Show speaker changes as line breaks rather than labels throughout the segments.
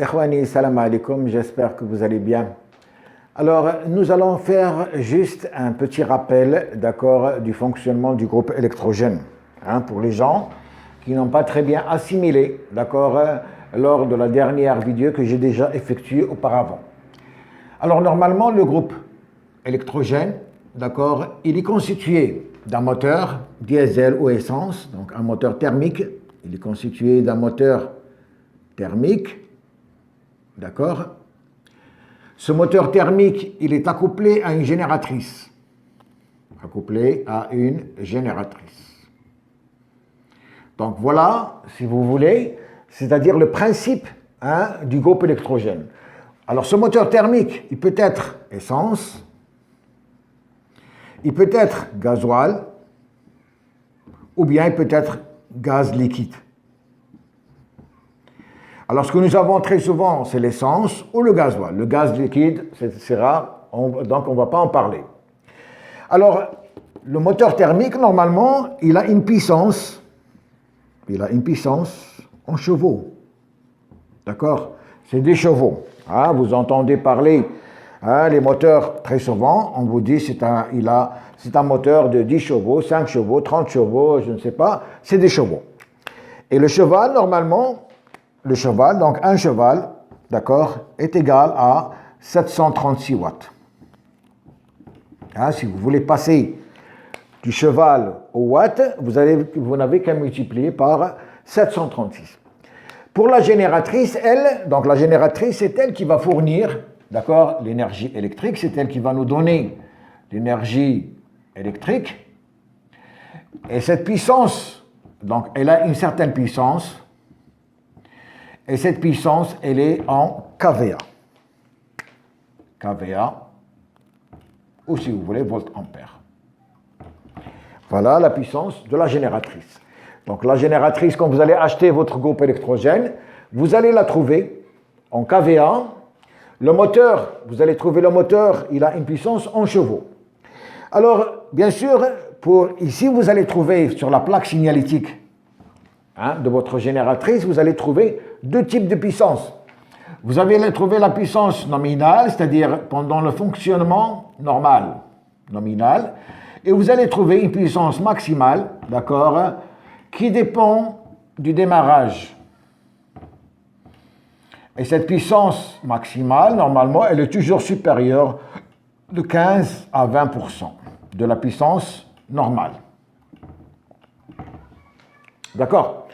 Ikhwani, salam alaikum, j'espère que vous allez bien. Alors, nous allons faire juste un petit rappel, d'accord, du fonctionnement du groupe électrogène, pour les gens qui n'ont pas très bien assimilé, d'accord, lors de la dernière vidéo que j'ai déjà effectuée auparavant. Alors, normalement, le groupe électrogène, d'accord, il est constitué d'un moteur diesel ou essence, donc un moteur thermique, il est constitué d'un moteur thermique, d'accord. Ce moteur thermique, il est accouplé à une génératrice. Accouplé à une génératrice. Donc voilà, si vous voulez, c'est-à-dire le principe du groupe électrogène. Alors ce moteur thermique, il peut être essence, il peut être gasoil, ou bien il peut être gaz liquide. Alors, ce que nous avons très souvent, c'est l'essence ou le gasoil. Le gaz liquide, c'est rare, donc on ne va pas en parler. Alors, le moteur thermique, normalement, il a une puissance en chevaux. D'accord? C'est des chevaux. Vous entendez parler, les moteurs, très souvent, on vous dit c'est un moteur de 10 chevaux, 5 chevaux, 30 chevaux, je ne sais pas, c'est des chevaux. Et le cheval, normalement, donc un cheval, d'accord, est égal à 736 watts. Si vous voulez passer du cheval au watt, vous n'avez qu'à multiplier par 736. Pour la génératrice, donc la génératrice, c'est elle qui va fournir, d'accord, l'énergie électrique, c'est elle qui va nous donner l'énergie électrique. Et cette puissance, donc elle a une certaine puissance. Et cette puissance, elle est en kVA. kVA, ou si vous voulez, volt-ampère. Voilà la puissance de la génératrice. Donc la génératrice, quand vous allez acheter votre groupe électrogène, vous allez la trouver en kVA. Le moteur, vous allez trouver le moteur, il a une puissance en chevaux. Alors, bien sûr, ici, vous allez trouver sur la plaque signalétique de votre génératrice, vous allez trouver deux types de puissance. Vous allez trouver la puissance nominale, c'est-à-dire pendant le fonctionnement normal, nominal, et vous allez trouver une puissance maximale, d'accord, qui dépend du démarrage. Et cette puissance maximale, normalement, elle est toujours supérieure de 15 à 20% de la puissance normale. D'accord?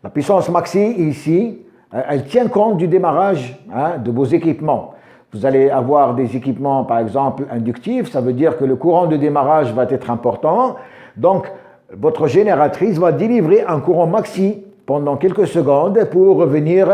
La puissance maxi, ici, elle tient compte du démarrage de vos équipements. Vous allez avoir des équipements, par exemple, inductifs, ça veut dire que le courant de démarrage va être important. Donc, votre génératrice va délivrer un courant maxi pendant quelques secondes pour revenir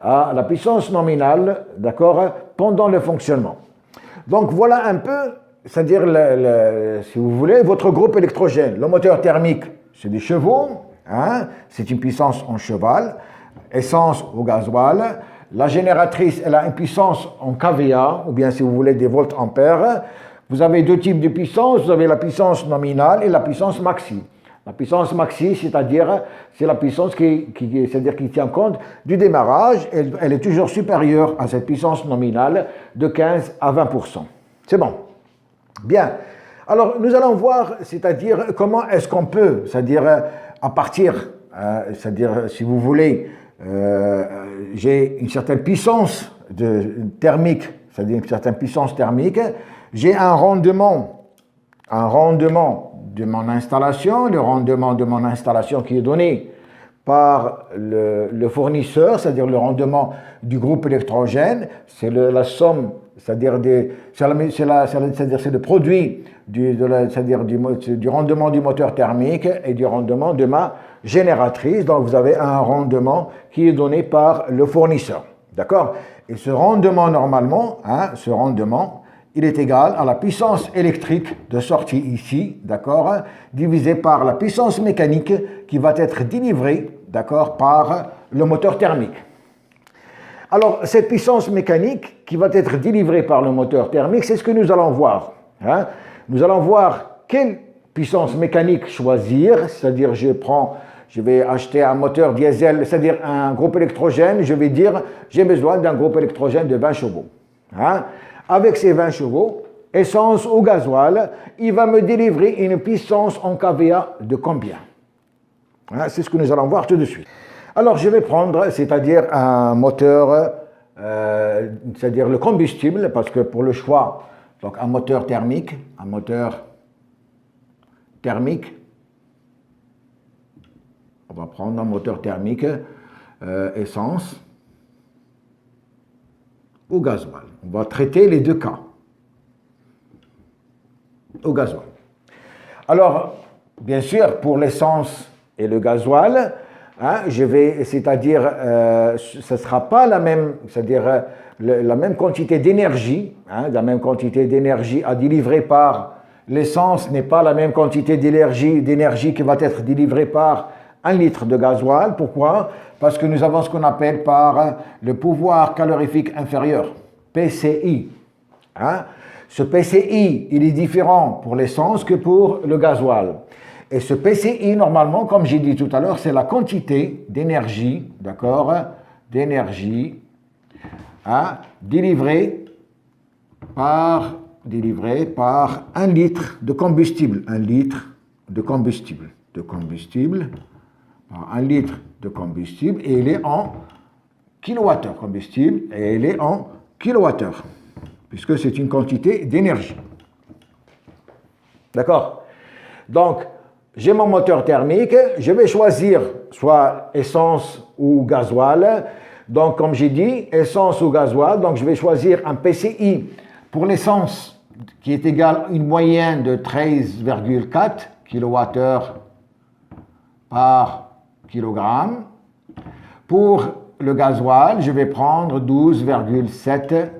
à la puissance nominale, d'accord, pendant le fonctionnement. Donc, voilà un peu, c'est-à-dire, si vous voulez, votre groupe électrogène. Le moteur thermique, c'est des chevaux. C'est une puissance en cheval, essence au gasoil. La génératrice, elle a une puissance en kVA, ou bien si vous voulez des volts-ampères. Vous avez deux types de puissance, vous avez la puissance nominale et la puissance maxi. La puissance maxi, c'est la puissance qui tient compte du démarrage, elle est toujours supérieure à cette puissance nominale de 15 à 20%. C'est bon. Bien. Alors, nous allons voir, c'est-à-dire comment est-ce qu'on peut, à partir, si vous voulez, j'ai une certaine puissance thermique, c'est-à-dire une certaine puissance thermique, j'ai un rendement de mon installation, le rendement de mon installation qui est donné par le fournisseur, c'est-à-dire le rendement du groupe électrogène, c'est la somme, c'est le produit du rendement du moteur thermique et du rendement de ma génératrice. Donc vous avez un rendement qui est donné par le fournisseur. D'accord? Et ce rendement, normalement, il est égal à la puissance électrique de sortie ici, d'accord, divisé par la puissance mécanique qui va être délivrée, d'accord, par le moteur thermique. Alors, cette puissance mécanique qui va être délivrée par le moteur thermique, c'est ce que nous allons voir. Nous allons voir quelle puissance mécanique choisir, c'est-à-dire je vais acheter un moteur diesel, c'est-à-dire un groupe électrogène, je vais dire j'ai besoin d'un groupe électrogène de 20 chevaux. Hein? Avec ces 20 chevaux, essence ou gasoil, il va me délivrer une puissance en kVA de combien? Hein? C'est ce que nous allons voir tout de suite. Alors je vais prendre, c'est-à-dire un moteur, c'est-à-dire le combustible, parce que pour le choix, donc un moteur thermique, on va prendre un moteur thermique, essence ou gasoil. On va traiter les deux cas. Au gasoil. Alors, bien sûr, pour l'essence et le gasoil, hein, c'est-à-dire, ce ne sera pas la même, c'est-à-dire la même quantité d'énergie, hein, la même quantité d'énergie à délivrer par l'essence n'est pas la même quantité d'énergie qui va être délivrée par 1 litre de gasoil. Pourquoi? Parce que nous avons ce qu'on appelle par le pouvoir calorifique inférieur, PCI. Hein? Ce PCI, il est différent pour l'essence que pour le gasoil. Et ce PCI, normalement, comme j'ai dit tout à l'heure, c'est la quantité d'énergie, d'accord, d'énergie délivrée par 1 litre de combustible. 1 litre de combustible. Par 1 litre de combustible, et il est en kilowattheure combustible, et il est en kilowattheure, puisque c'est une quantité d'énergie. D'accord? Donc, j'ai mon moteur thermique, je vais choisir soit essence ou gasoil. Donc, comme j'ai dit, essence ou gasoil, donc je vais choisir un PCI pour l'essence qui est égal à une moyenne de 13,4 kWh par kilogramme. Pour le gasoil, je vais prendre 12,7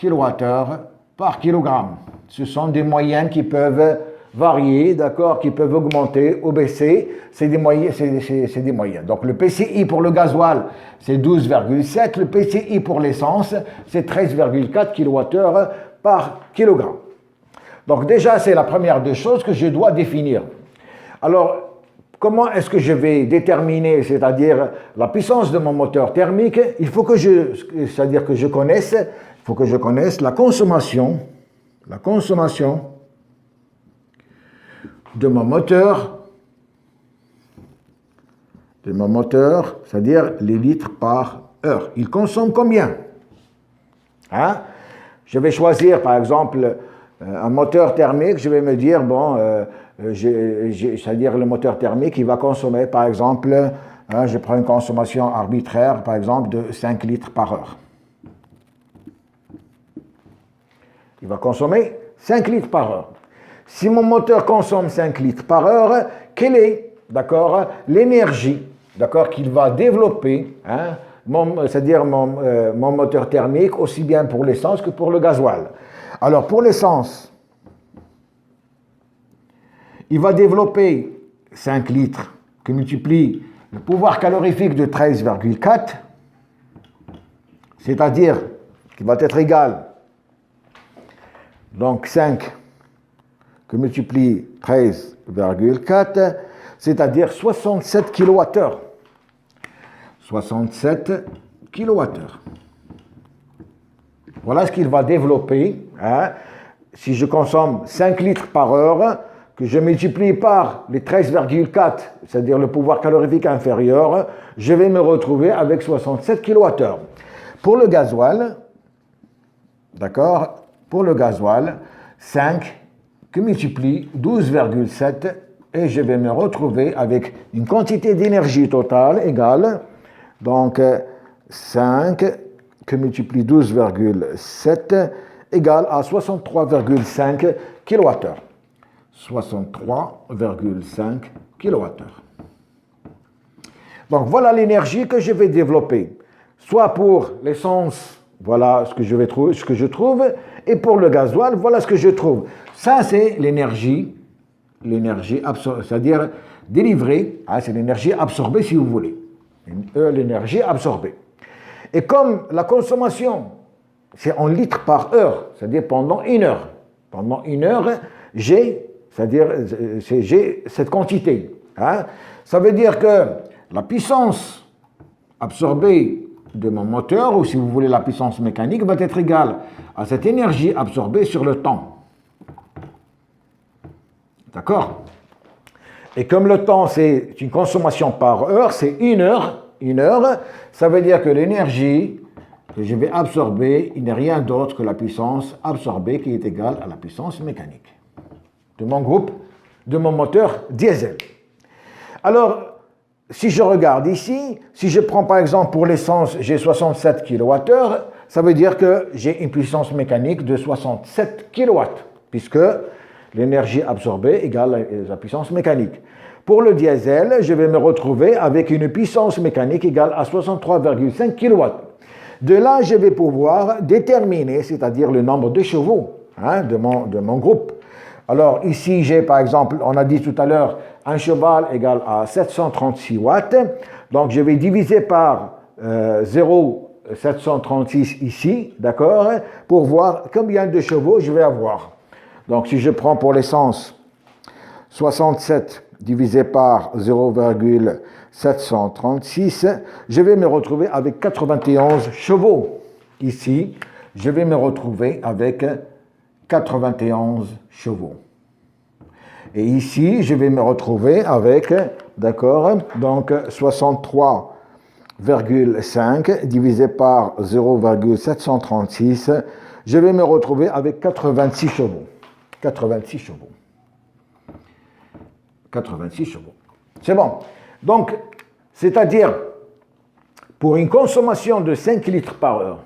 kWh par kilogramme. Ce sont des moyennes qui peuvent varier, d'accord, qui peuvent augmenter ou baisser. C'est des moyennes. Donc le PCI pour le gasoil, c'est 12,7. Le PCI pour l'essence, c'est 13,4 kWh par kilogramme. Donc déjà, c'est la première des choses que je dois définir. Alors, comment est-ce que je vais déterminer, c'est-à-dire la puissance de mon moteur thermique? Il faut que c'est-à-dire que je connaisse la consommation de mon moteur, c'est-à-dire les litres par heure. Il consomme combien? Hein? Je vais choisir, par exemple, un moteur thermique, je vais me dire, bon, c'est-à-dire le moteur thermique, il va consommer, par exemple, je prends une consommation arbitraire, par exemple, de 5 litres par heure. Il va consommer 5 litres par heure. Si mon moteur consomme 5 litres par heure, quelle est, d'accord, l'énergie, d'accord, qu'il va développer, hein, c'est-à-dire mon moteur thermique, aussi bien pour l'essence que pour le gasoil. Alors, pour l'essence, il va développer 5 litres que multiplie le pouvoir calorifique de 13,4, c'est-à-dire qu'il va être égal, donc 5 que multiplie 13,4, c'est-à-dire 67 kWh. 67 kWh. Voilà ce qu'il va développer. Hein. Si je consomme 5 litres par heure, que je multiplie par les 13,4, c'est-à-dire le pouvoir calorifique inférieur, je vais me retrouver avec 67 kWh. Pour le gasoil, d'accord, pour le gasoil, 5 que multiplie 12,7 et je vais me retrouver avec une quantité d'énergie totale égale, donc 5 que multiplie 12,7 égale à 63,5 kWh. 63,5 kWh. Donc voilà l'énergie que je vais développer, soit pour l'essence, voilà ce que je trouve, et pour le gasoil, voilà ce que je trouve. Ça, c'est l'énergie c'est-à-dire délivrée, hein, c'est l'énergie absorbée si vous voulez. L'énergie absorbée. Et comme la consommation, c'est en litres par heure, c'est-à-dire pendant une heure. Pendant une heure, j'ai cette quantité. Hein? Ça veut dire que la puissance absorbée de mon moteur, ou si vous voulez la puissance mécanique, va être égale à cette énergie absorbée sur le temps. D'accord? Et comme le temps, c'est une consommation par heure, c'est une heure, ça veut dire que l'énergie que je vais absorber, il n'est rien d'autre que la puissance absorbée qui est égale à la puissance mécanique de mon groupe, de mon moteur diesel. Alors, si je regarde ici, si je prends par exemple pour l'essence, j'ai 67 kWh, ça veut dire que j'ai une puissance mécanique de 67 kW, puisque l'énergie absorbée égale la puissance mécanique. Pour le diesel, je vais me retrouver avec une puissance mécanique égale à 63,5 kW. De là, je vais pouvoir déterminer, c'est-à-dire le nombre de chevaux de mon groupe. Alors ici, j'ai par exemple, on a dit tout à l'heure, un cheval égale à 736 watts. Donc je vais diviser par 0,736 ici, d'accord, pour voir combien de chevaux je vais avoir. Donc si je prends pour l'essence 67 divisé par 0,736, je vais me retrouver avec 91 chevaux. Ici, je vais me retrouver avec 91 chevaux. Et ici, je vais me retrouver avec, d'accord, donc 63,5 divisé par 0,736, je vais me retrouver avec 86 chevaux. 86 chevaux. 86 chevaux. C'est bon. Donc, c'est-à-dire, pour une consommation de 5 litres par heure,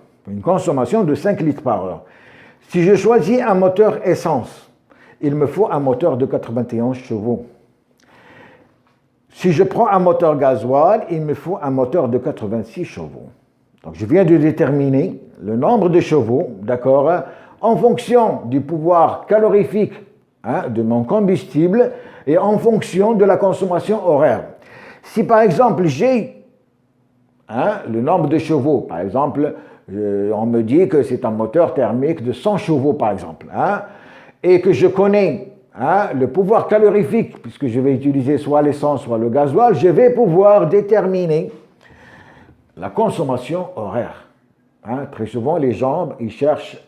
si je choisis un moteur essence, il me faut un moteur de 91 chevaux. Si je prends un moteur gasoil, il me faut un moteur de 86 chevaux. Donc, je viens de déterminer le nombre de chevaux, d'accord, en fonction du pouvoir calorifique de mon combustible et en fonction de la consommation horaire. Si par exemple j'ai le nombre de chevaux, par exemple, on me dit que c'est un moteur thermique de 100 chevaux par exemple, et que je connais le pouvoir calorifique, puisque je vais utiliser soit l'essence, soit le gasoil, je vais pouvoir déterminer la consommation horaire. Très souvent, les gens ils cherchent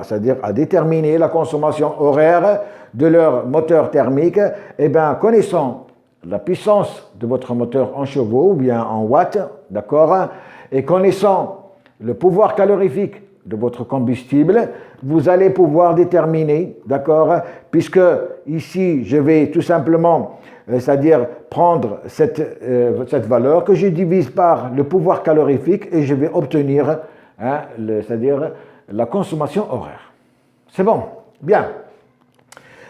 c'est-à-dire à déterminer la consommation horaire de leur moteur thermique. Eh bien, connaissant la puissance de votre moteur en chevaux ou bien en watts, d'accord, et connaissant le pouvoir calorifique de votre combustible, vous allez pouvoir déterminer, d'accord, puisque ici, je vais tout simplement, c'est-à-dire prendre cette valeur que je divise par le pouvoir calorifique et je vais obtenir c'est-à-dire la consommation horaire. C'est bon? Bien.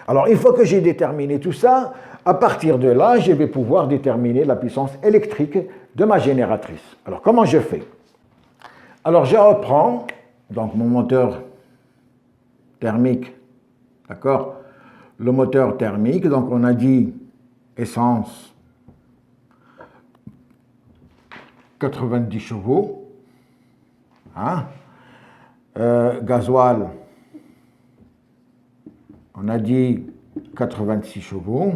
Alors, une fois que j'ai déterminé tout ça, à partir de là, je vais pouvoir déterminer la puissance électrique de ma génératrice. Alors, comment je fais? Alors, je reprends donc mon moteur thermique, d'accord? Le moteur thermique, donc on a dit essence 90 chevaux. Gasoil, on a dit 86 chevaux.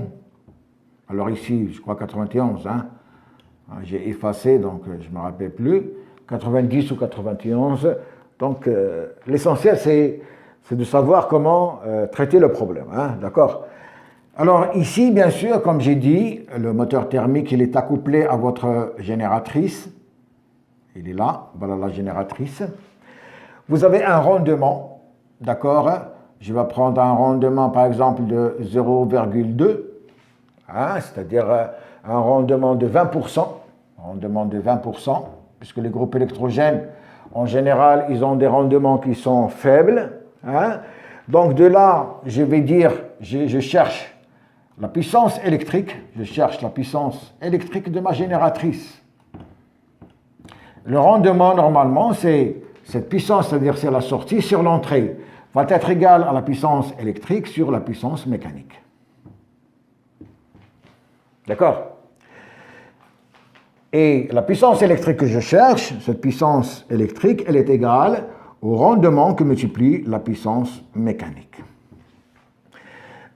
Alors ici, je crois 91. J'ai effacé, donc je ne me rappelle plus. 90 ou 91. Donc l'essentiel, c'est de savoir comment traiter le problème. D'accord? Alors ici, bien sûr, comme j'ai dit, le moteur thermique, il est accouplé à votre génératrice. Il est là, voilà la génératrice. Vous avez un rendement, d'accord? Je vais prendre un rendement, par exemple, de 0,2, c'est-à-dire un rendement de 20%, puisque les groupes électrogènes, en général, ils ont des rendements qui sont faibles. Donc de là, je vais dire, je cherche la puissance électrique, de ma génératrice. Le rendement, normalement, c'est cette puissance, c'est-à-dire c'est la sortie sur l'entrée, va être égale à la puissance électrique sur la puissance mécanique. D'accord? Et la puissance électrique que je cherche, cette puissance électrique, elle est égale au rendement que multiplie la puissance mécanique.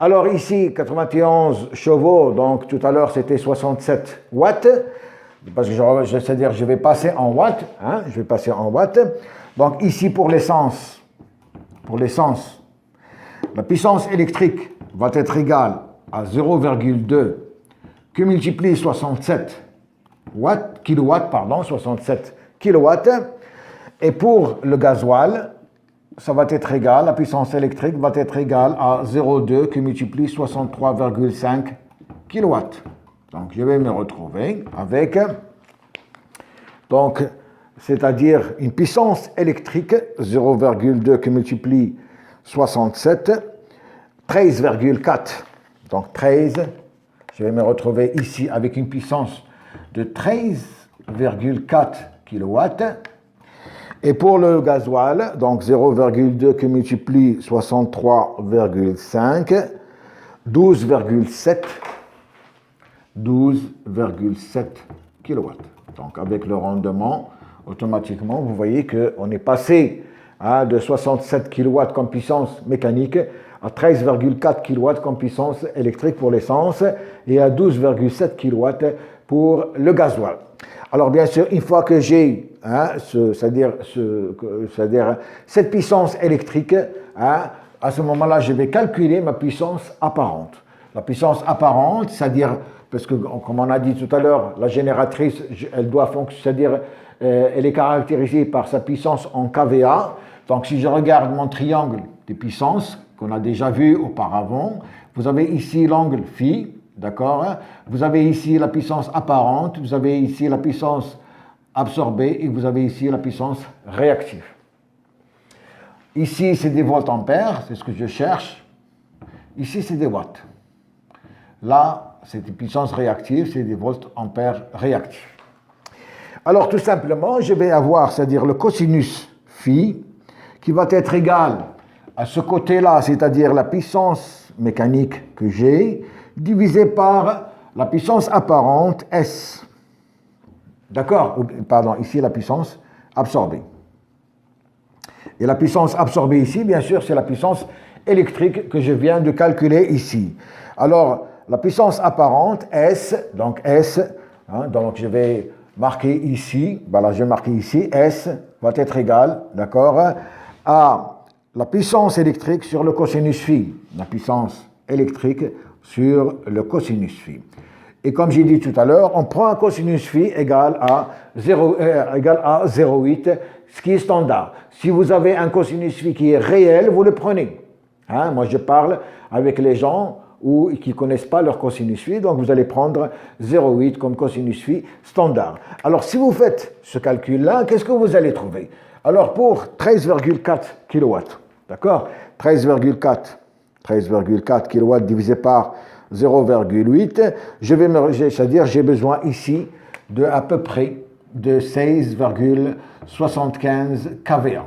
Alors ici, 91 chevaux, donc tout à l'heure c'était 67 watts, parce que c'est-à-dire je vais passer en watts, hein, je vais passer en watts. Donc ici pour l'essence, la puissance électrique va être égale à 0,2 que multiplie 67 kilowatts, et pour le gasoil, ça va être égal, la puissance électrique va être égale à 0,2 que multiplie 63,5 kilowatts. Donc je vais me retrouver avec, donc, c'est-à-dire une puissance électrique 0,2 que multiplie 67, 13,4. Donc 13, je vais me retrouver ici avec une puissance de 13,4 kilowatts. Et pour le gasoil, donc 0,2 que multiplie 63,5, 12,7 kilowatts. Donc avec le rendement, automatiquement, vous voyez qu'on est passé de 67 kilowatts comme puissance mécanique à 13,4 kilowatts comme puissance électrique pour l'essence et à 12,7 kilowatts pour le gasoil. Alors bien sûr, une fois que j'ai c'est-à-dire cette puissance électrique, à ce moment-là, je vais calculer ma puissance apparente. La puissance apparente, c'est-à-dire, parce que comme on a dit tout à l'heure, la génératrice, elle doit fonctionner, c'est-à-dire, elle est caractérisée par sa puissance en kVA. Donc si je regarde mon triangle de puissance qu'on a déjà vu auparavant, vous avez ici l'angle phi, d'accord? Vous avez ici la puissance apparente, vous avez ici la puissance absorbée et vous avez ici la puissance réactive. Ici, c'est des volts-ampères, c'est ce que je cherche. Ici, c'est des watts. Là, c'est une puissance réactive, c'est des volts-ampères réactifs. Alors, tout simplement, je vais avoir, c'est-à-dire le cosinus phi, qui va être égal à ce côté-là, c'est-à-dire la puissance mécanique que j'ai, divisé par la puissance apparente S. D'accord? Pardon, ici la puissance absorbée. Et la puissance absorbée ici, bien sûr, c'est la puissance électrique que je viens de calculer ici. Alors, la puissance apparente, S, donc je vais marquer ici, voilà, je vais marquer ici, S va être égal, d'accord, à la puissance électrique sur le cosinus phi. La puissance électrique sur le cosinus phi. Et comme j'ai dit tout à l'heure, on prend un cosinus phi égal à 0,8, ce qui est standard. Si vous avez un cosinus phi qui est réel, vous le prenez. Moi, je parle avec les gens qui ne connaissent pas leur cosinus phi, donc vous allez prendre 0,8 comme cosinus phi standard. Alors, si vous faites ce calcul-là, qu'est-ce que vous allez trouver? Alors, pour 13,4 kW, d'accord? 13,4 kW divisé par 0,8, c'est-à-dire j'ai besoin ici de à peu près de 16,75 kVA.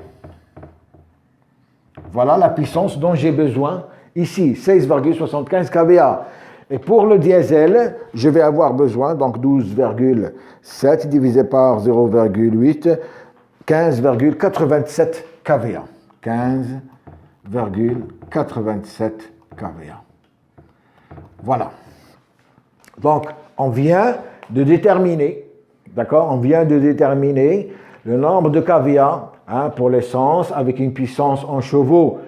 Voilà la puissance dont j'ai besoin ici, 16,75 kVA. Et pour le diesel, je vais avoir besoin, donc 12,7 divisé par 0,8, 15,87 kVA. 15,87 kVA. Voilà. Donc, on vient de déterminer, d'accord, on vient de déterminer le nombre de kVA pour l'essence avec une puissance en chevaux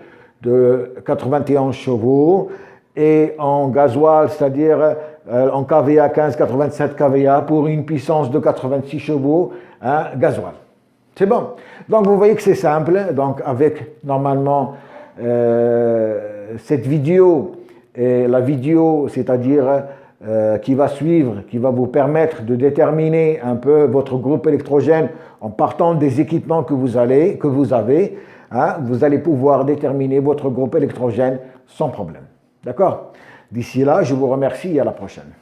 de 91 chevaux et en gasoil, c'est-à-dire en kVA 15,87 kVA pour une puissance de 86 chevaux gasoil. C'est bon. Donc, vous voyez que c'est simple. Donc, avec normalement cette vidéo et la vidéo, c'est-à-dire qui va suivre, qui va vous permettre de déterminer un peu votre groupe électrogène en partant des équipements que vous avez, vous allez pouvoir déterminer votre groupe électrogène sans problème. D'accord? D'ici là, je vous remercie et à la prochaine.